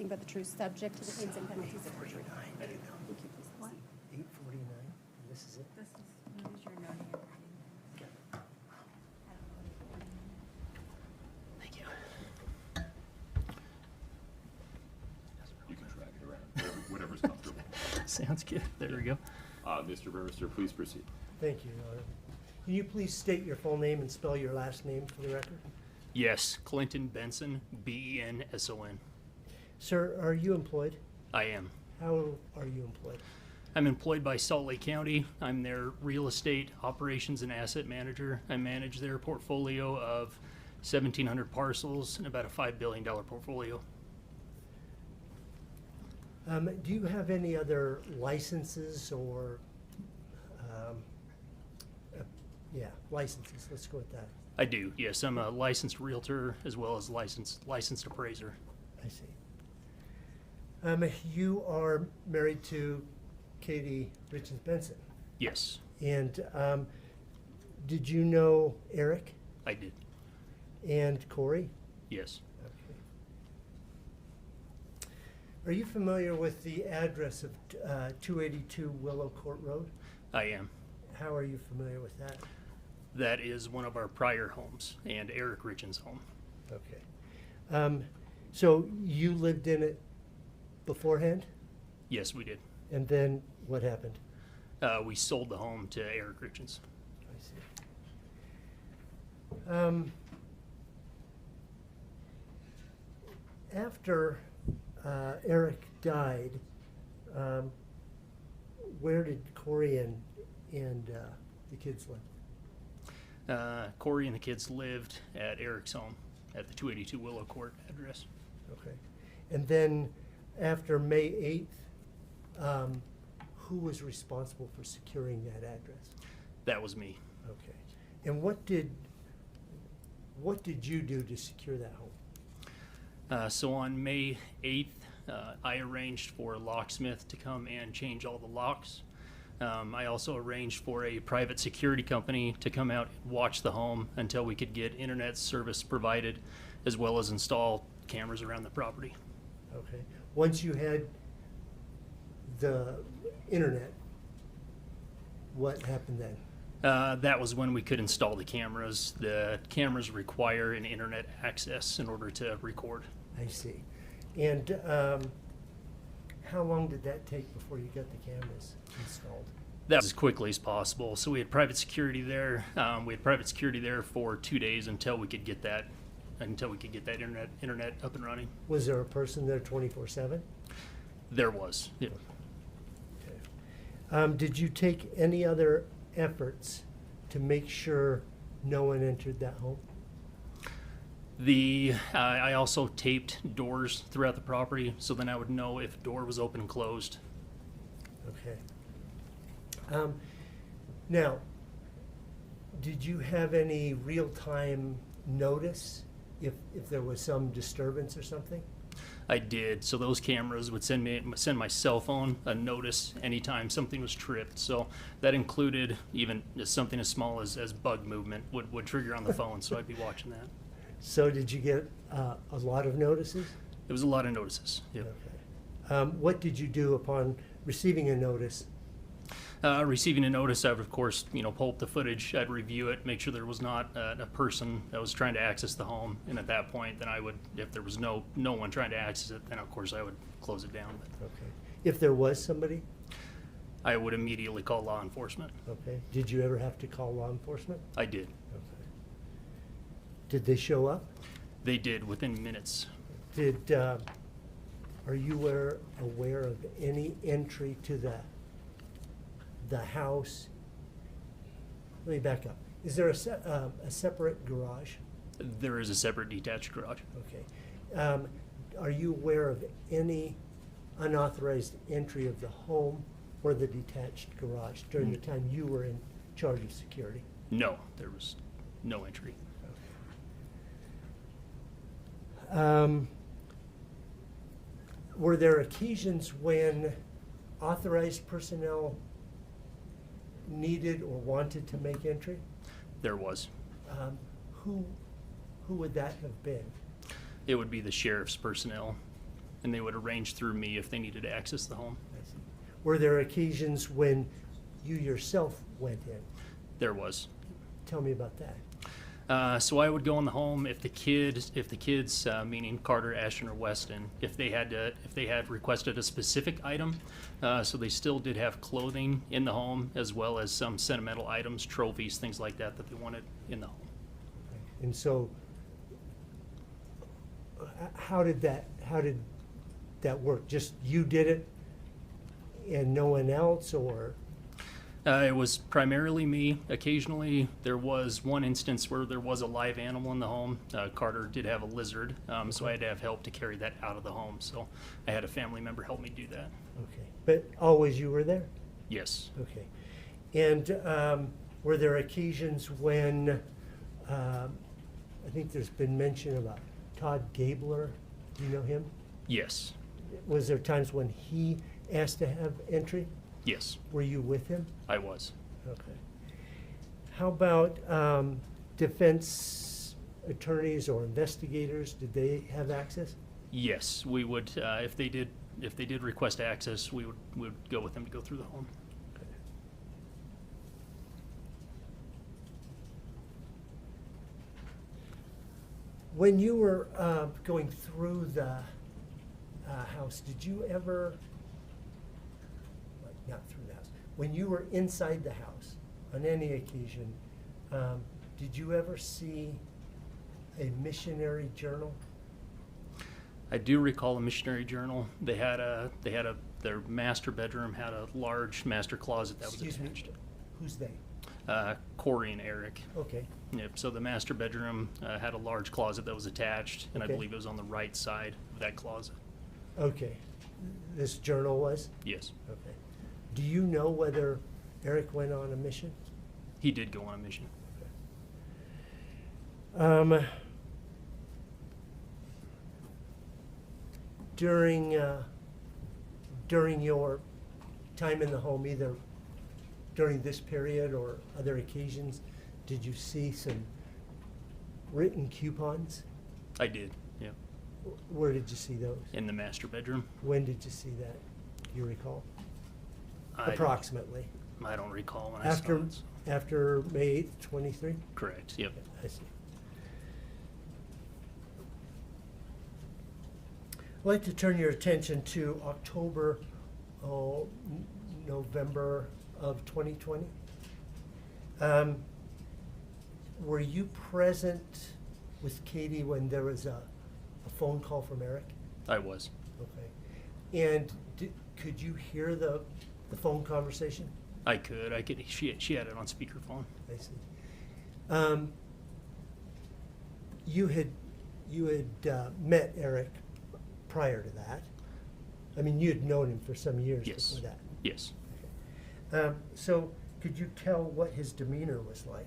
But the truth, subject to the pains and penalties of perjury. Thank you, please. What? 8:49, this is it? This is your noting and writing. Thank you. You can track it around, whatever's comfortable. Sounds good. There we go. Mr. Burmester, please proceed. Thank you, Your Honor. Can you please state your full name and spell your last name for the record? Yes, Clinton Benson, Benson. Sir, are you employed? I am. How are you employed? I'm employed by Salt Lake County. I'm their real estate operations and asset manager. I manage their portfolio of 1,700 parcels and about a $5 billion portfolio. Do you have any other licenses or, licenses, let's go with that. I do, yes. I'm a licensed realtor as well as licensed appraiser. I see. You are married to Kouri Richins Benson. Yes, And did you know Eric I did. and Kouri? Yes. Okay. Are you familiar with the address of 282 Willow Court Road? I am. How are you familiar with that? That is one of our prior homes and Eric Richins' home. Okay. So you lived in it beforehand, Yes, we did. and then what happened? We sold the home to Eric Richins. I see. After Eric died, where did Kouri and the kids live? Kouri and the kids lived at Eric's home at the 282 Willow Court address. Okay. And then after May 8th, who was responsible for securing that address? That was me. Okay. And what did you do to secure that home? So on May 8th, I arranged for a locksmith to come and change all the locks. I also arranged for a private security company to come out and watch the home until we could get internet service provided, as well as install cameras around the property. Okay. Once you had the internet, what happened then? That was when we could install the cameras. The cameras require an internet access in order to record. I see. And how long did that take before you got the cameras installed? That was as quickly as possible. So we had private security there. We had private security there for 2 days until we could get that internet up and running. Was there a person there 24/7? There was. Yeah. Okay. Did you take any other efforts to make sure no one entered that home? I also taped doors throughout the property, so then I would know if a door was open and closed. Okay. Now, did you have any real-time notice if there was some disturbance or something? I did. So those cameras would send my cell phone a notice anytime something was tripped. So that included even something as small as bug movement would trigger on the phone. So I'd be watching that. So did you get a lot of notices? It was a lot of notices. Yep. Okay. What did you do upon receiving a notice? Receiving a notice, I would of course, pull up the footage. I'd review it, make sure there was not a person that was trying to access the home, and at that point, then I would, if there was no one trying to access it, then of course I would close it down. But Okay. If there was somebody? I would immediately call law enforcement. Okay. Did you ever have to call law enforcement? I did. Okay. Did they show up? They did within minutes. Are you aware of any entry to the house? Let me back up. Is there a separate garage? There is a separate detached garage. Okay. Are you aware of any unauthorized entry of the home or the detached garage during the time you were in charge of security? No, there was no entry. Were there occasions when authorized personnel needed or wanted to make entry? There was. Who would that have been? It would be the sheriff's personnel. and they would arrange through me if they needed to access the home. I see. Were there occasions when you yourself went in? There was. Tell me about that. So I would go in the home if the kids, meaning Carter, Ashton, or Weston, if they had requested a specific item, so they still did have clothing in the home as well as some sentimental items, trophies, things like that they wanted in the home. And so, how did that work? Just you did it, and no one else, or? It was primarily me. Occasionally, there was one instance where there was a live animal in the home. Carter did have a lizard, so I had to have help to carry that out of the home. So I had a family member help me do that. Okay, but always you were there? Yes. Okay. And were there occasions when, I think there's been mention about Todd Gabler, do you know him? Yes. Was there times when he asked to have entry? Yes. Were you with him? I was. Okay. How about defense attorneys or investigators? Did they have access? Yes, we would. If they did request access, we would go with them to go through the home. Okay. When you were going through the house, did you ever, not through the house, when you were inside the house, on any occasion, did you ever see a missionary journal? I do recall a missionary journal. Their master bedroom had a large master closet that was Excuse me, attached. who's they? Kouri and Eric. Okay, Yep. So the master bedroom had a large closet that was attached, and Okay. I believe it was on the right side of that closet. okay. This journal was? Yes, Okay. Do you know whether Eric went on a mission? he did go on a mission. During your time in the home, either during this period or other occasions, did you see some written coupons? I did. Yeah. Where did you see those? In the master bedroom. When did you see that? Do you recall? I- Approximately. I don't recall when I saw After, it. So- after May 8th, 23? Correct. Yep. I see. I'd like to turn your attention to October, November of 2020. Were you present with Katie when there was a phone call from Eric? I was. Okay. And could you hear the phone conversation? I could. She had it on speakerphone. I see. You had met Eric prior to that. I mean, you had known him for some years Yes. before that. Yes. So could you tell what his demeanor was like?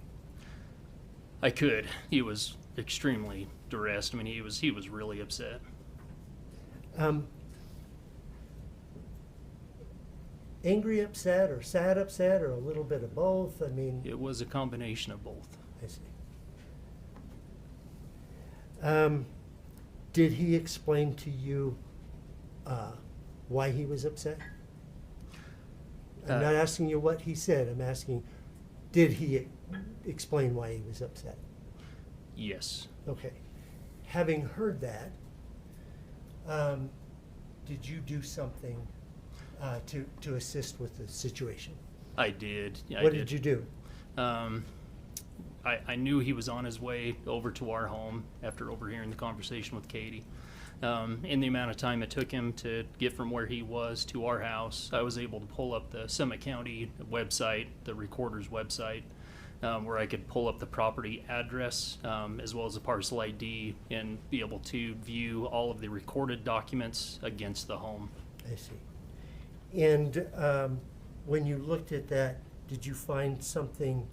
I could. He was extremely distressed. I mean, he was really upset. Angry upset or sad upset or a little bit of both? I mean, It was a combination of both. I see. Did he explain to you why he was upset? I'm not asking you what he said. I'm asking, did he explain why he was upset? Yes. Okay. Having heard that, did you do something to assist with the situation? I did. Yeah, What did you do? I knew he was on his way over to our home after overhearing the conversation with Katie. In the amount of time it took him to get from where he was to our house, I was able to pull up the Summit County website, the recorder's website, where I could pull up the property address as well as the parcel ID and be able to view all of the recorded documents against the home. I see. And when you looked at that, did you find something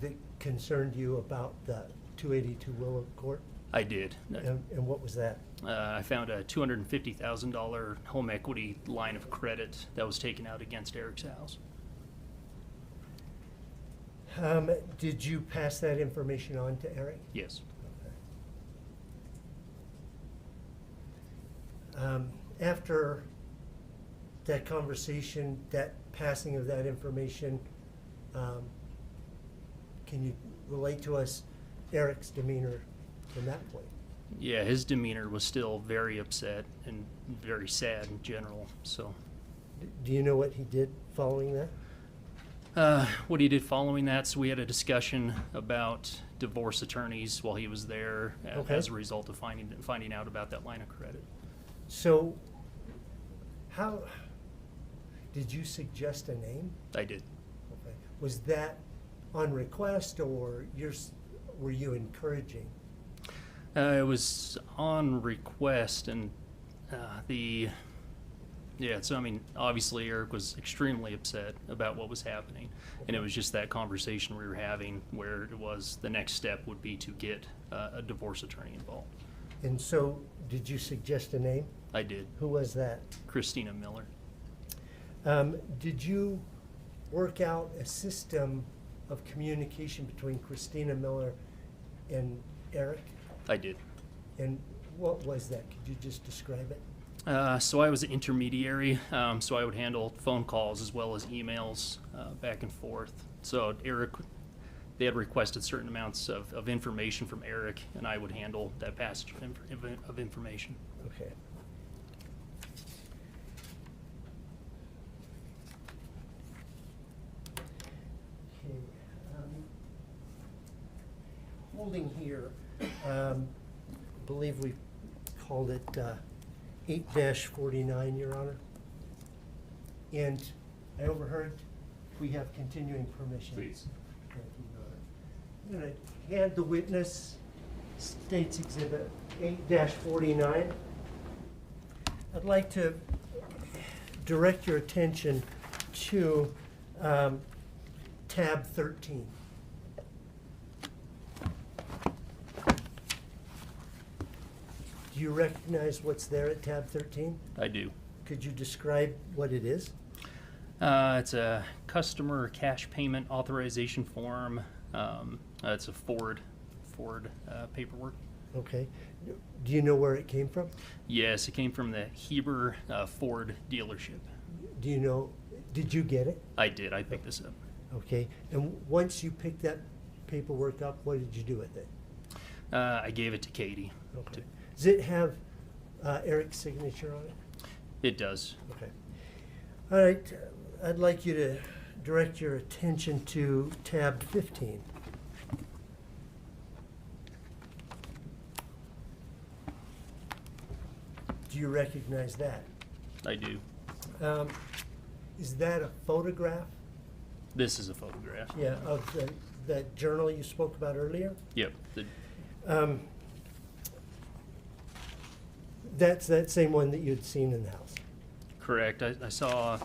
that concerned you about the 282 Willow Court? I did. And what was that? I found a $250,000 home equity line of credit that was taken out against Eric's house. Did you pass that information on to Eric? Yes. After that conversation, that passing of that information, can you relate to us Eric's demeanor from that point? Yeah, his demeanor was still very upset and very sad in general. So, Do you know what he did following that? what he did following that, so we had a discussion about divorce attorneys while he was there Okay. as a result of finding out about that line of credit. So, how did you suggest a name? I did. Okay. Was that on request, or were you encouraging? It was on request, and so I mean, obviously Eric was extremely upset about what was happening, and it was just that conversation we were having where it was the next step would be to get a divorce attorney involved. And so, did you suggest a name? I did. Who was that? Christina Miller. Did you work out a system of communication between Christina Miller and Eric? I did. And what was that? Could you just describe it? So I was an intermediary, so I would handle phone calls as well as emails back and forth. So they had requested certain amounts of information from Eric, and I would handle that passage of information. Okay. Okay. Holding here, believe we called it 8-49, Your Honor. And I overheard we have continuing permission. Please. Thank you, Your Honor. I'm going to hand the witness State's Exhibit 8-49. I'd like to direct your attention to tab 13. Do you recognize what's there at tab 13? I do. Could you describe what it is? It's a customer cash payment authorization form. It's a Ford paperwork. Okay. Do you know where it came from? Yes, it came from the Heber Ford dealership. Do you know, did you get it? I did. I picked this up. Okay. And once you picked that paperwork up, what did you do with it? I gave it to Katie. Okay. Does it have Eric's signature on it? It does. Okay. All right. I'd like you to direct your attention to tab 15. Do you recognize that? I do. Is that a photograph? This is a photograph. Yeah, of that journal you spoke about earlier? Yep. That's that same one that you'd seen in the house. Correct. I saw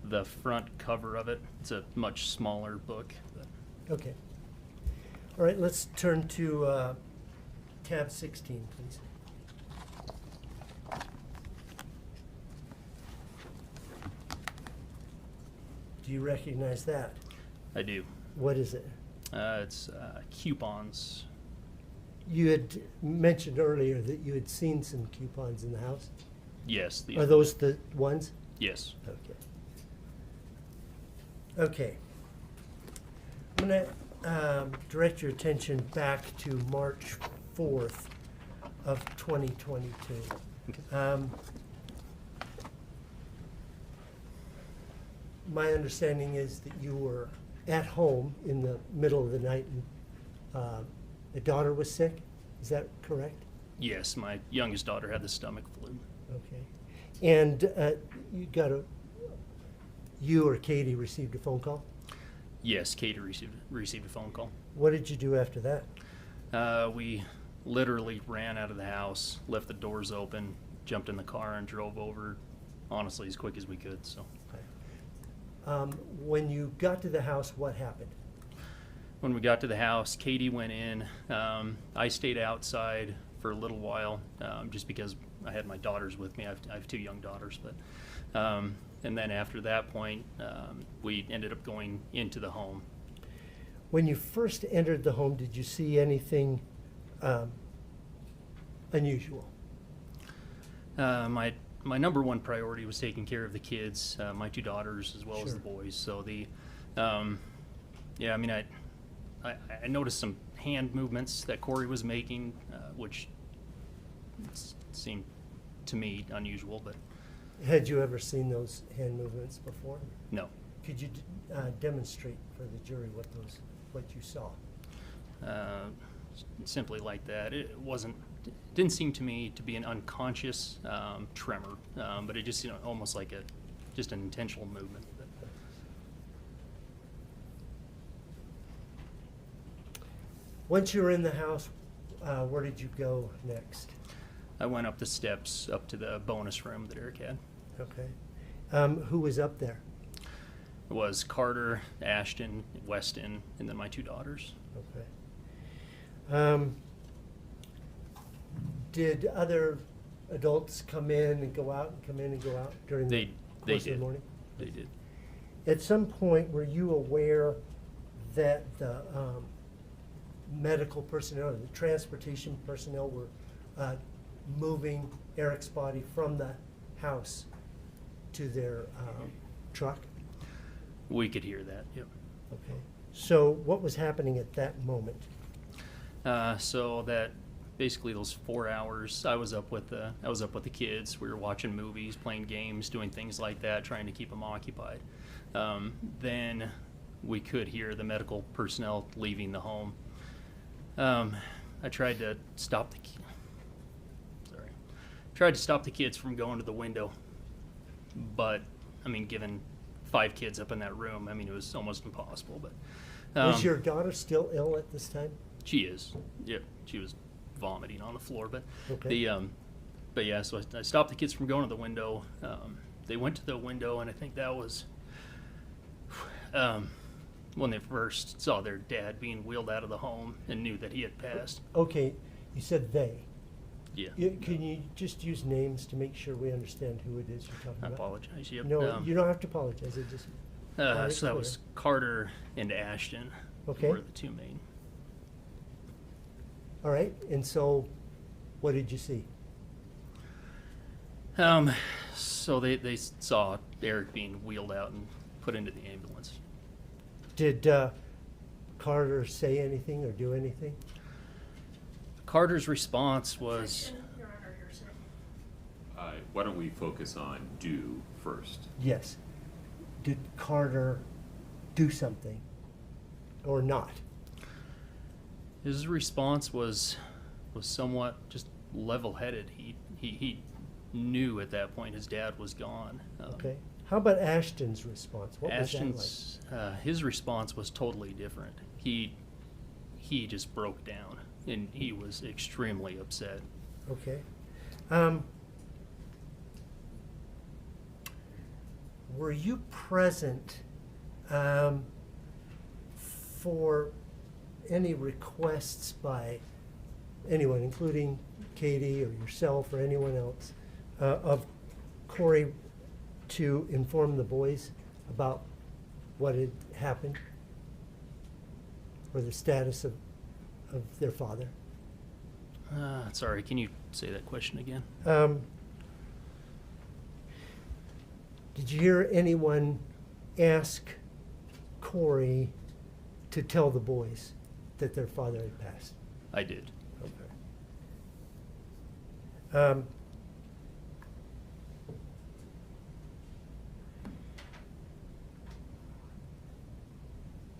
the front cover of it. It's a much smaller book. But Okay. All right, let's turn to tab 16, please. Do you recognize that? I do. What is it? It's coupons. You had mentioned earlier that you had seen some coupons in the house. Yes. Are those the ones? Yes. Okay. Okay. I'm going to direct your attention back to March 4th of 2022. Okay. My understanding is that you were at home in the middle of the night and a daughter was sick. Is that correct? Yes, my youngest daughter had the stomach flu. Okay. And you or Katie received a phone call? Yes, Katie received a phone call. What did you do after that? We literally ran out of the house, left the doors open, jumped in the car, and drove over, honestly, as quick as we could. So when you got to the house, what happened? when we got to the house, Katie went in. I stayed outside for a little while, just because I had my daughters with me. I have two young daughters, but and then after that point, we ended up going into the home. When you first entered the home, did you see anything unusual? My number one priority was taking care of the kids, my two daughters as well as Sure. the boys. So yeah, I mean, I noticed some hand movements that Kouri was making, which seemed to me unusual, but Had you ever seen those hand movements before? no. Could you demonstrate for the jury what you saw? Simply like that. It didn't seem to me to be an unconscious tremor, but it just, almost like just an intentional movement. Once you were in the house, where did you go next? I went up the steps up to the bonus room that Eric had. Okay. Who was up there? It was Carter, Ashton, Weston, and then my two daughters. Okay. Did other adults come in and go out and come in and go out during the They course of the did. morning? They did. At some point, were you aware that the medical personnel, or the transportation personnel were moving Eric's body from the house to their truck? We could hear that, yep. Okay. So what was happening at that moment? So that basically those 4 hours, I was up with the kids. We were watching movies, playing games, doing things like that, trying to keep them occupied. Then we could hear the medical personnel leaving the home. I tried to stop the kids from going to the window, but I mean, given 5 kids up in that room, I mean, it was almost impossible. But Was your daughter still ill at this time? she is. Yep, she was vomiting on the floor. But Okay. but yeah, so I stopped the kids from going to the window. They went to the window, and I think that was when they first saw their dad being wheeled out of the home and knew that he had passed. Okay, you said they. Yeah. Can you just use names to make sure we understand who it is you're talking I about? apologize. Yep. No, you don't have to apologize. It just. So it's that was Carter and Ashton. Okay. Were the two main. All right, and so what did you see? So they saw Eric being wheeled out and put into the ambulance. Did Carter say anything or do anything? Carter's response was, Why don't we focus on do first? Yes. Did Carter do something or not? his response was somewhat just level-headed. He knew at that point his dad was gone. Okay. How about Ashton's response? What Ashton's his response was totally different. He just broke down and he was extremely upset. was that like? Okay. Were you present for any requests by anyone, including Katie or yourself or anyone else, of Kouri to inform the boys about what had happened or the status of their father? Sorry, can you say that question again? Did you hear anyone ask Kouri to tell the boys that their father had passed? I did. Okay.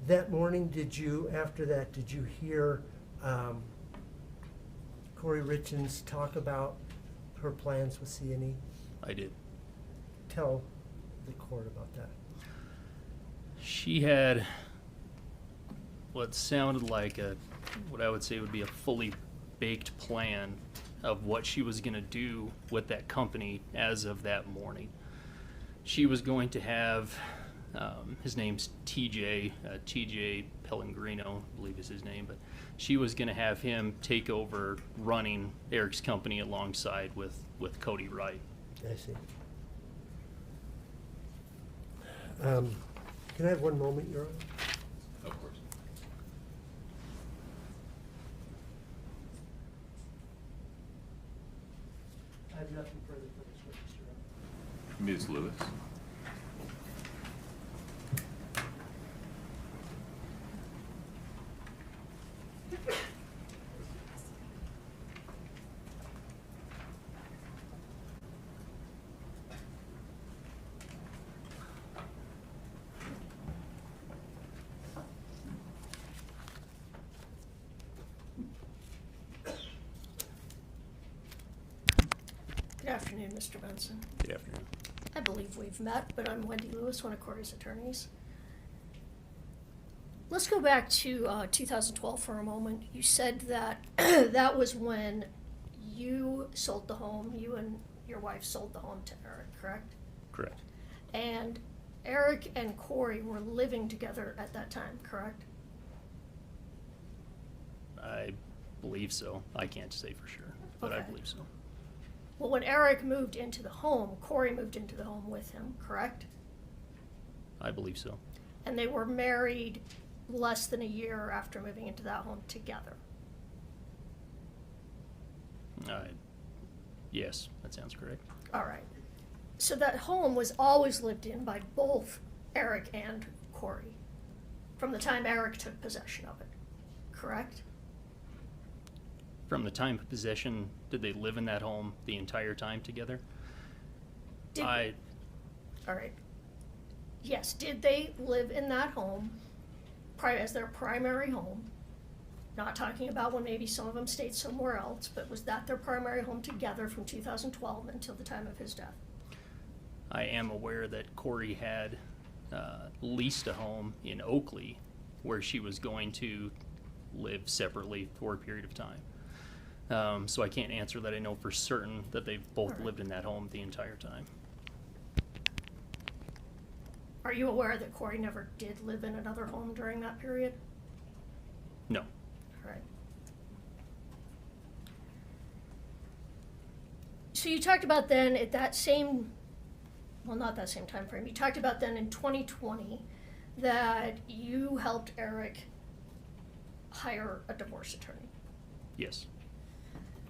That morning, after that, did you hear Kouri Richins talk about her plans with C&E? I did. Tell the court about that. She had what sounded like what I would say would be a fully baked plan of what she was going to do with that company as of that morning. She was going to have, his name's TJ Pellegrino, I believe is his name, but she was going to have him take over running Eric's company alongside with Kouri Wright. I see. Can I have one moment, Your Honor? Of course. I have nothing further. Ms. Lewis? Good afternoon, Mr. Benson. Good afternoon. I believe we've met, but I'm Wendy Lewis, one of Kouri's attorneys. Let's go back to 2012 for a moment. You said that that was when you sold the home, you and your wife sold the home to Eric, correct? Correct. And Eric and Kouri were living together at that time, correct? I believe so. I can't say for sure, but I Okay. believe so. Well, when Eric moved into the home, Kouri moved into the home with him, correct? I believe so. And they were married less than a year after moving into that home together. Yes, that sounds correct. All right. So that home was always lived in by both Eric and Kouri from the time Eric took possession of it, correct? From the time of possession, did they live in that home the entire time together? Did- I All right. Yes, did they live in that home as their primary home? Not talking about when maybe some of them stayed somewhere else, but was that their primary home together from 2012 until the time of his death? am aware that Kouri had leased a home in Oakley where she was going to live separately for a period of time. So I can't answer that. I know for certain that they've both All right. lived in that home the entire time. Are you aware that Kouri never did live in another home during that period? No. All right. So you talked about then at that same, well, not that same time frame. You talked about then in 2020 that you helped Eric hire a divorce attorney. Yes.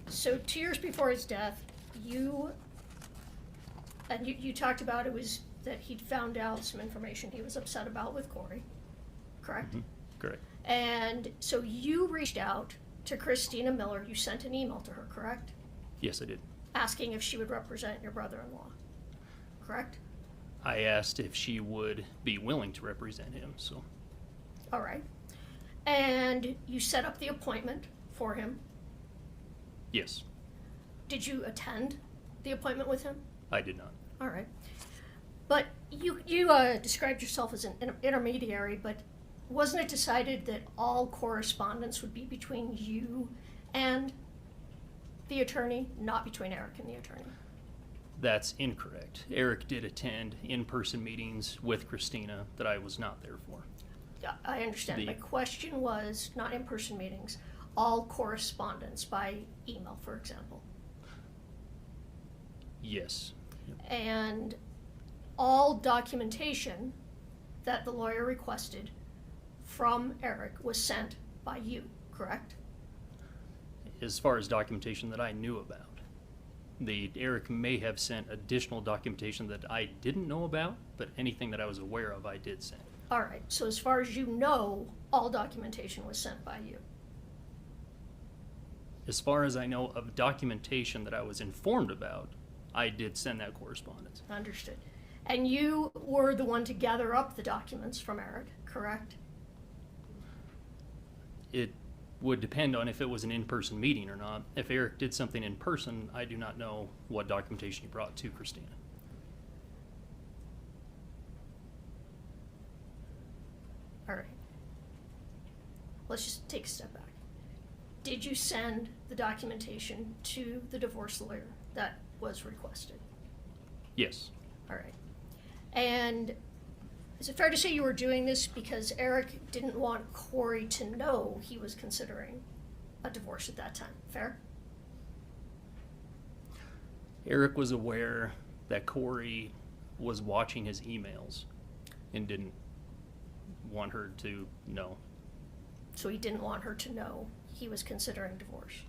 So 2 years before his death, you talked about it was that he'd found out some information he was upset about with Kouri, correct? Mhm. Correct. And so you reached out to Christina Miller. You sent an email to her, correct? Yes, I did. Asking if she would represent your brother-in-law, correct? I asked if she would be willing to represent him, so All right. And you set up the appointment for him. yes, Did you attend the appointment with him? I did not. All right. But you described yourself as an intermediary, but wasn't it decided that all correspondence would be between you and the attorney, not between Eric and the attorney? That's incorrect. Eric did attend in-person meetings with Christina that I was not there for. Yeah, I understand. The- My question was not in-person meetings, all correspondence by email, for example. Yes. And all documentation that the lawyer requested from Eric was sent by you, correct? As far as documentation that I knew about, Eric may have sent additional documentation that I didn't know about, but anything that I was aware of, I did send. All right, so as far as you know, all documentation was sent by you. As far as I know of documentation that I was informed about, I did send that correspondence. Understood. And you were the one to gather up the documents from Eric, correct? It would depend on if it was an in-person meeting or not. If Eric did something in person, I do not know what documentation he brought to Christina. All right. Let's just take a step back. Did you send the documentation to the divorce lawyer that was requested? Yes. All right. And is it fair to say you were doing this because Eric didn't want Kouri to know he was considering a divorce at that time? Fair? Eric was aware that Kouri was watching his emails and didn't want her to know. So he didn't want her to know he was considering divorce.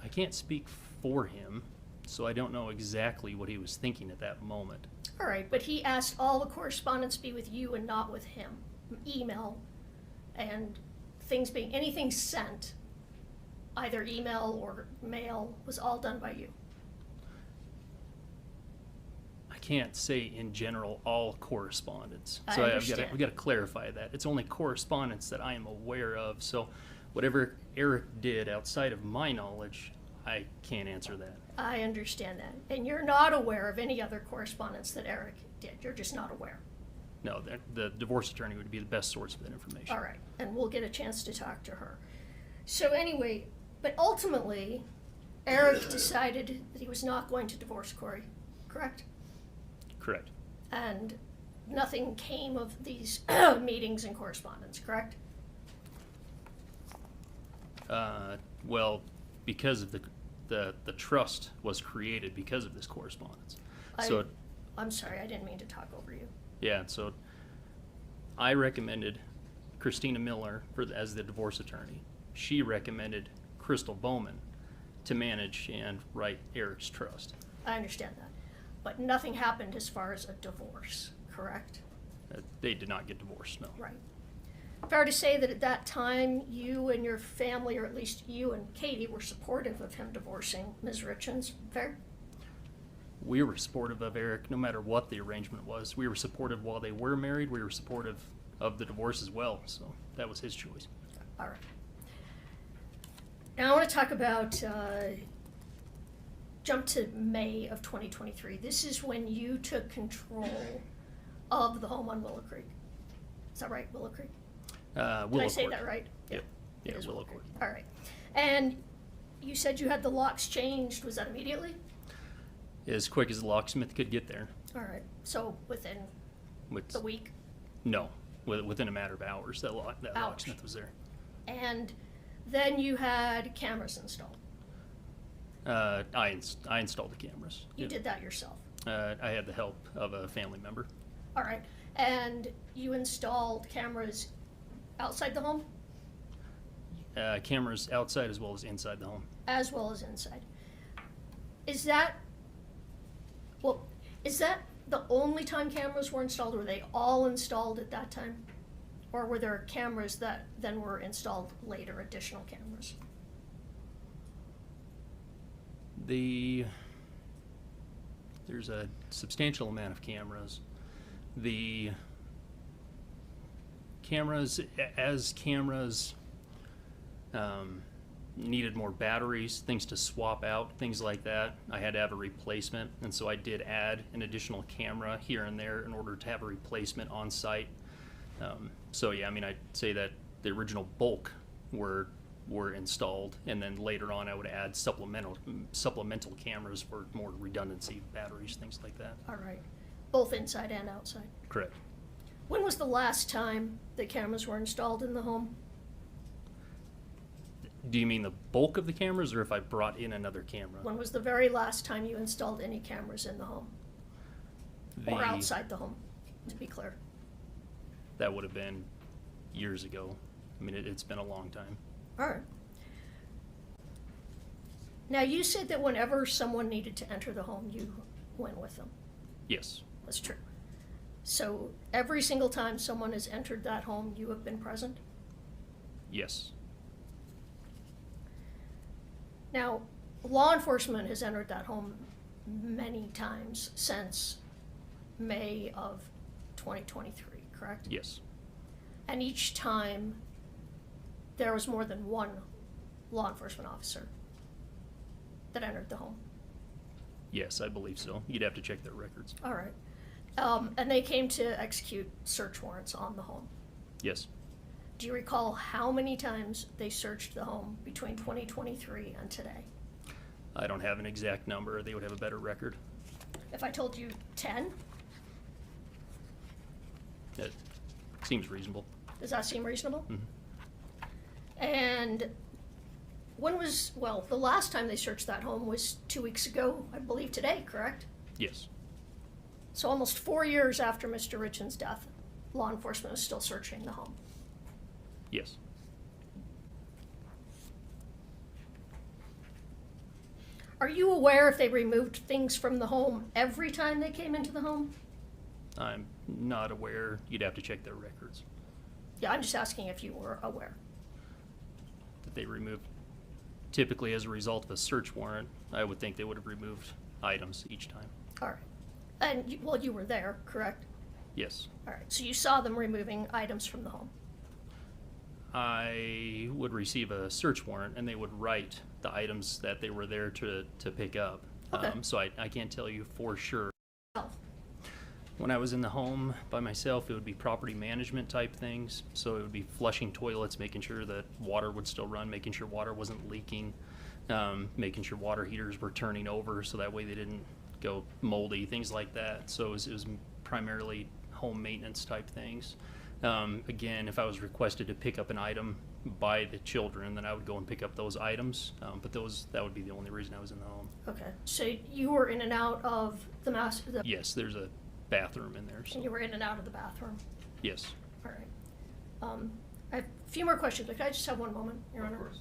I can't speak for him, So I don't know exactly what he was thinking at that moment. All right, but he asked all the correspondence be with you and not with him. Email and things being, anything sent, either email or mail, was all done by you. I can't say in general all correspondence. I So we understand. got to clarify that. It's only correspondence that I am aware of. So whatever Eric did outside of my knowledge, I can't answer that. I understand that. And you're not aware of any other correspondence that Eric did. You're just not aware. No, the divorce attorney would be the best source of that information. All right, and we'll get a chance to talk to her. So anyway, but ultimately, Eric decided that he was not going to divorce Kouri, correct? Correct. And nothing came of these meetings and correspondence, correct? Well, because of the trust was created because of this correspondence. So I'm sorry, I didn't mean to talk over you. yeah, so I recommended Christina Miller as the divorce attorney. She recommended Crystal Bowman to manage and write Eric's trust. I understand that. But nothing happened as far as a divorce, correct? They did not get divorced, no. Right. Fair to say that at that time, you and your family, or at least you and Katie, were supportive of him divorcing Ms. Richins, fair? We were supportive of Eric no matter what the arrangement was. We were supportive while they were married. We were supportive of the divorce as well, so that was his choice. All right. Now I want to talk about, jump to May of 2023. This is when you took control of the home on Willow Creek. Is that right, Willow Creek? Willow Did I say Court. that right? Yep. It Yeah, is Willow Court. All right. And you said you had the locks changed. Was that immediately? As quick as the locksmith could get there. All right. So within With, the week? No, within a matter of hours, that Hours. locksmith was there. And then you had cameras installed. I installed the cameras. You Yep. did that yourself. I had the help of a family member. All right. And you installed cameras outside the home Cameras outside as well as inside the home. as well as inside. Is that the only time cameras were installed? Were they all installed at that time? Or were there cameras that then were installed later, additional cameras? There's a substantial amount of cameras. The cameras, as cameras needed more batteries, things to swap out, things like that, I had to have a replacement, and so I did add an additional camera here and there in order to have a replacement on site. So yeah, I mean, I'd say that the original bulk were installed, and then later on I would add supplemental cameras for more redundancy, batteries, things like that. All right. Both inside and outside. Correct. When was the last time that cameras were installed in the home? Do you mean the bulk of the cameras, or if I brought in another camera? When was the very last time you installed any cameras in the home? Or outside the home, to be clear? That would have been years ago. I mean, it's been a long time. All right. Now, you said that whenever someone needed to enter the home, you went with them. Yes. That's true. So every single time someone has entered that home, you have been present? Yes. Now, law enforcement has entered that home many times since May of 2023, correct? Yes. And each time, there was more than one law enforcement officer that entered the home. Yes, I believe so. You'd have to check their records. All right. And they came to execute search warrants on the home. Yes. Do you recall how many times they searched the home between 2023 and today? I don't have an exact number. They would have a better record. If I told you 10, That seems reasonable. does that seem reasonable? Mhm. And the last time they searched that home was 2 weeks ago, I believe today, correct? Yes. So almost 4 years after Mr. Richins' death, law enforcement is still searching the home. Yes. Are you aware if they removed things from the home every time they came into the home? I'm not aware. You'd have to check their records Yeah, I'm just asking if you were aware. that they removed. Typically, as a result of a search warrant, I would think they would have removed items each time. All right. And, well, you were there, correct? Yes. All right, so you saw them removing items from the home? I would receive a search warrant and they would write the items that they were there to pick up. Okay. So I can't tell you for sure. Oh, When I was in the home by myself, it would be property management type things. So it would be flushing toilets, making sure that water would still run, making sure water wasn't leaking, making sure water heaters were turning over so that way they didn't go moldy, things like that. So it was primarily home maintenance type things. Again, if I was requested to pick up an item by the children, then I would go and pick up those items. But that would be the only reason I was in the home. okay. So you were in and out of the master, Yes, there's a bathroom in there. So and you were in and out of the bathroom? yes. All right. I have a few more questions, but can I just have one moment, Your Honor? Of course.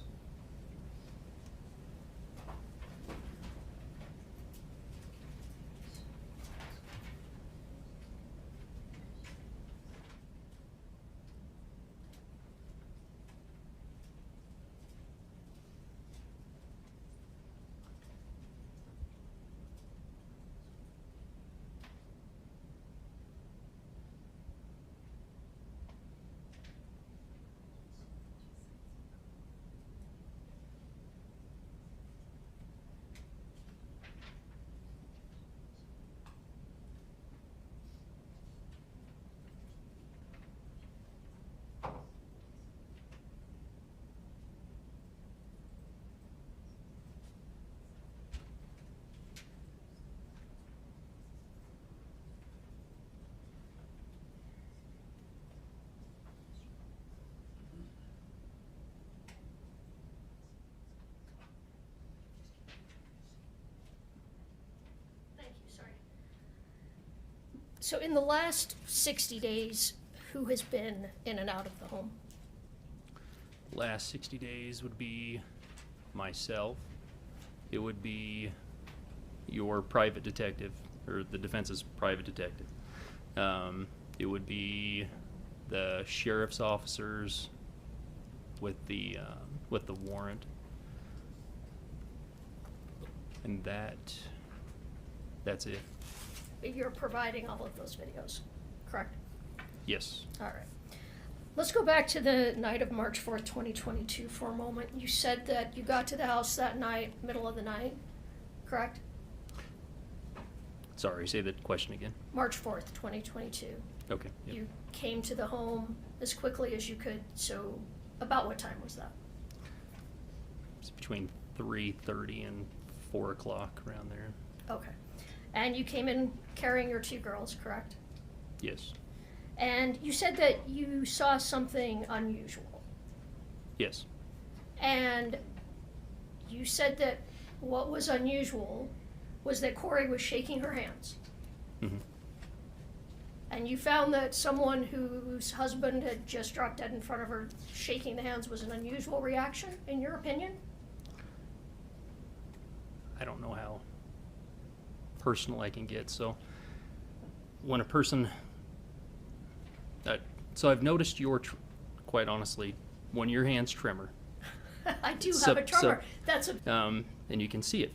Thank you, sorry. So in the last 60 days, who has been in and out of the home? Last 60 days would be myself. It would be your private detective, or the defense's private detective. It would be the sheriff's officers with the warrant, and that's it. You're providing all of those videos, correct? Yes. All right. Let's go back to the night of March 4th, 2022 for a moment. You said that you got to the house that night, middle of the night, correct? Sorry, say the question again. March 4th, 2022. Okay. Yep. You came to the home as quickly as you could, so about what time was that? It's between 3:30 and 4 o'clock, around there. Okay. And you came in carrying your two girls, correct? Yes. And you said that you saw something unusual. Yes. And you said that what was unusual was that Kouri was shaking her hands. Mm-hmm. And you found that someone whose husband had just dropped dead in front of her shaking the hands was an unusual reaction, in your opinion? I don't know how personal I can get. So when a person, so I've noticed quite honestly, when your hands tremor, I do have a tremor. That's a and you can see it.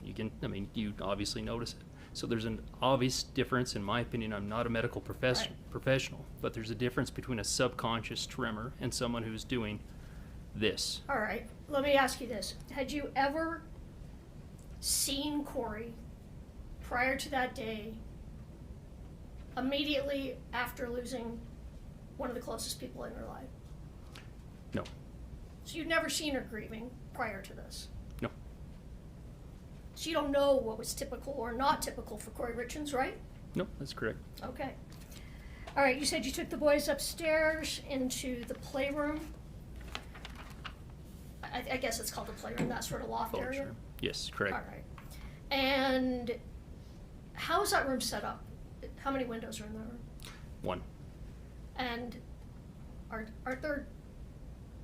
You obviously notice it. So there's an obvious difference, in my opinion. I'm not a medical professional, but there's a difference between a subconscious tremor and someone who's doing this. All right, let me ask you this. Had you ever seen Kouri prior to that day, immediately after losing one of the closest people in her life? No. So you'd never seen her grieving prior to this? No. So you don't know what was typical or not typical for Kouri Richins, right? No, that's correct. Okay. All right, you said you took the boys upstairs into the playroom. I guess it's called the playroom, that sort of loft area? Sure. Yes, correct. All right. And how is that room set up? How many windows are in that room? One. And aren't there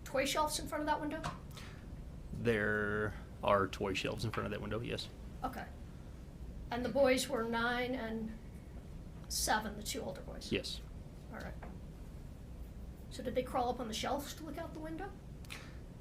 toy shelves in front of that window? There are toy shelves in front of that window, yes. Okay. And the boys were 9 and 7, the 2 older boys? Yes. All right. So did they crawl up on the shelves to look out the window?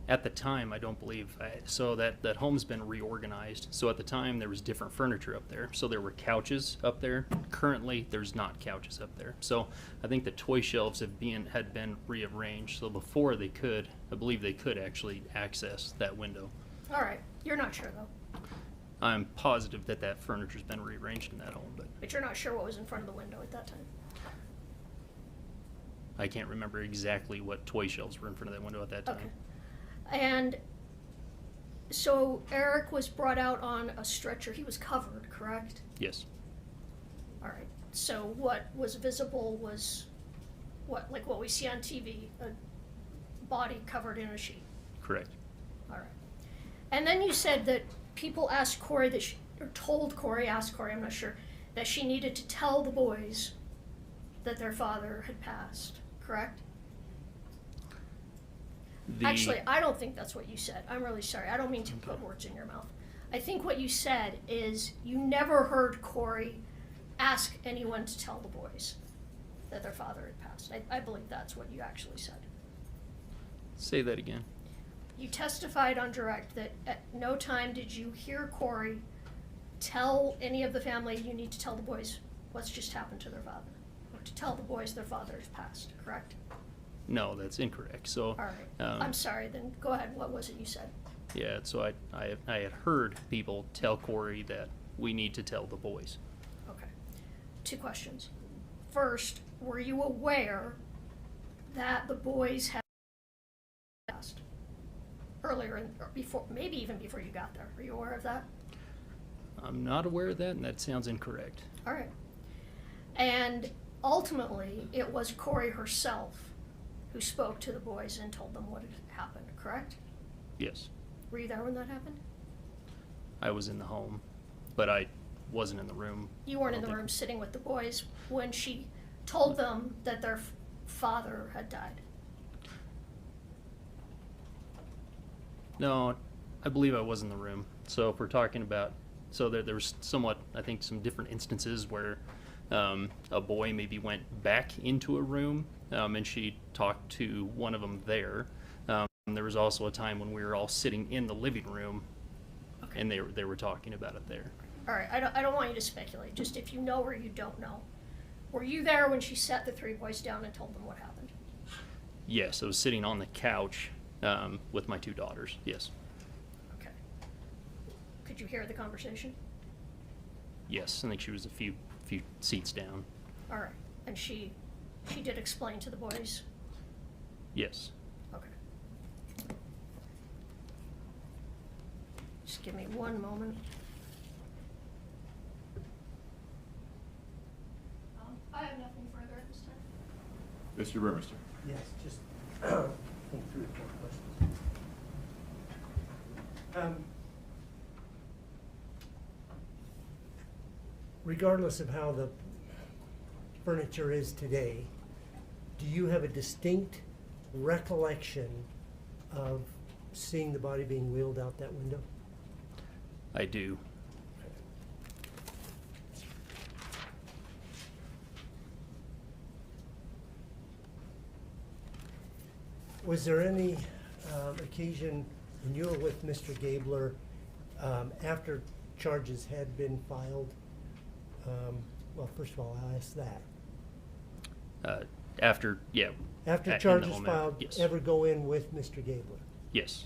At the time, I don't believe, so that home's been reorganized. So at the time, there was different furniture up there. So there were couches up there. Currently, there's not couches up there. So I think the toy shelves had been rearranged. So before they could, I believe they could actually access that window. All right. You're not sure, though? I'm positive that that furniture's been rearranged in that home, But you're not sure what was in front of the window at that time? I can't remember exactly what toy shelves were in front of that window at that time. Okay. And so Eric was brought out on a stretcher. He was covered, correct? Yes. All right. So what was visible was what, like what we see on TV, a body covered in a sheet. Correct. All right. And then you said that people asked Kouri that or told Kouri, asked Kouri, I'm not sure, that she needed to tell the boys that their father had passed, correct? Actually, I don't think that's what you said. I'm really sorry. I don't mean to put words in your mouth. I think what you said is you never heard Kouri ask anyone to tell the boys that their father had passed. I believe that's what you actually said. Say that again. You testified on direct that at no time did you hear Kouri tell any of the family you need to tell the boys what's just happened to their father, or to tell the boys their father has passed, correct? No, that's incorrect. So, All right. I'm sorry, then go ahead. What was it you said? yeah, so I had heard people tell Kouri that we need to tell the boys. Okay. 2 questions. First, were you aware that the boys had passed earlier or before, maybe even before you got there? Are you aware of that? I'm not aware of that, and that sounds incorrect. All right. And ultimately, it was Kouri herself who spoke to the boys and told them what had happened, correct? Yes. Were you there when that happened? I was in the home, but I wasn't in the room. You weren't I in don't the think- room sitting with the boys when she told them that their father had died. No, I believe I was in the room. So if we're talking about, so there was somewhat, I think, some different instances where a boy maybe went back into a room and she talked to one of them there. There was also a time when we were all sitting in the living room, Okay. and they were talking about it there. All right, I don't want you to speculate, just if you know or you don't know. Were you there when she sat the 3 boys down and told them what happened? Yes, I was sitting on the couch with my 2 daughters. Yes. Okay. Could you hear the conversation? Yes, I think she was a few seats down. All right, and she did explain to the boys? Yes. Okay. Just give me one moment. I have nothing further at this time. Mr. Burmester. Yes, just think 3 or 4 questions. Regardless of how the furniture is today, do you have a distinct recollection of seeing the body being wheeled out that window? I do. Was there any occasion when you were with Mr. Gabler, after charges had been filed? Well, first of all, I'll ask that. After, yeah. After in the charges home, filed, yes. ever go in with Mr. Gabler? Yes.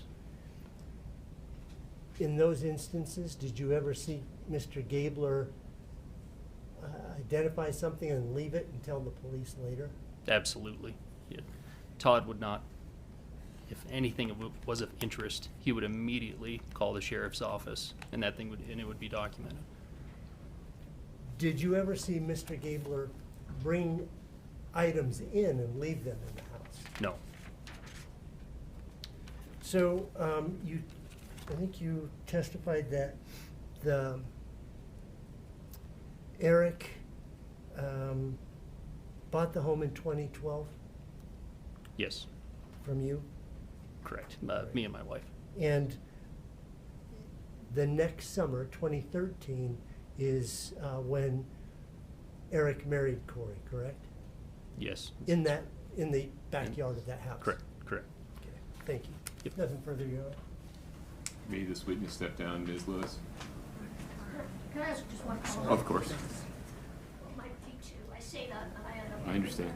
In those instances, did you ever see Mr. Gabler identify something and leave it and tell the police later? Absolutely. Yeah. Todd would not, if anything was of interest, he would immediately call the sheriff's office, and it would be documented. Did you ever see Mr. Gabler bring items in and leave them in the house? No. So, I think you testified that Eric bought the home in 2012 Yes. from you? Correct. Me and my wife. And the next summer, 2013, is when Eric married Kouri, correct? Yes. In the backyard of that house? Correct, correct. Okay, thank you. Yep. Nothing further, Your Honor. May this witness step down, Ms. Lewis? Can I ask just one comment? Of course. My P2, I say that and I end up. I understand.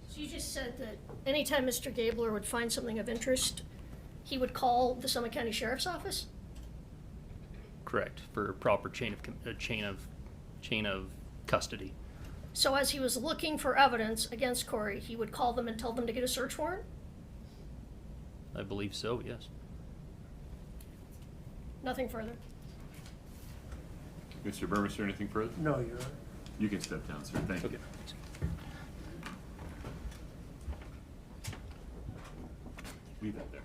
So you just said that anytime Mr. Gabler would find something of interest, he would call the Summit County Sheriff's Office? Correct, for proper chain of custody. So as he was looking for evidence against Kouri, he would call them and tell them to get a search warrant? I believe so, yes. Nothing further. Mr. Burmester, anything further? No, Your Honor. You can step down, sir. Thank you. Okay. Leave that there.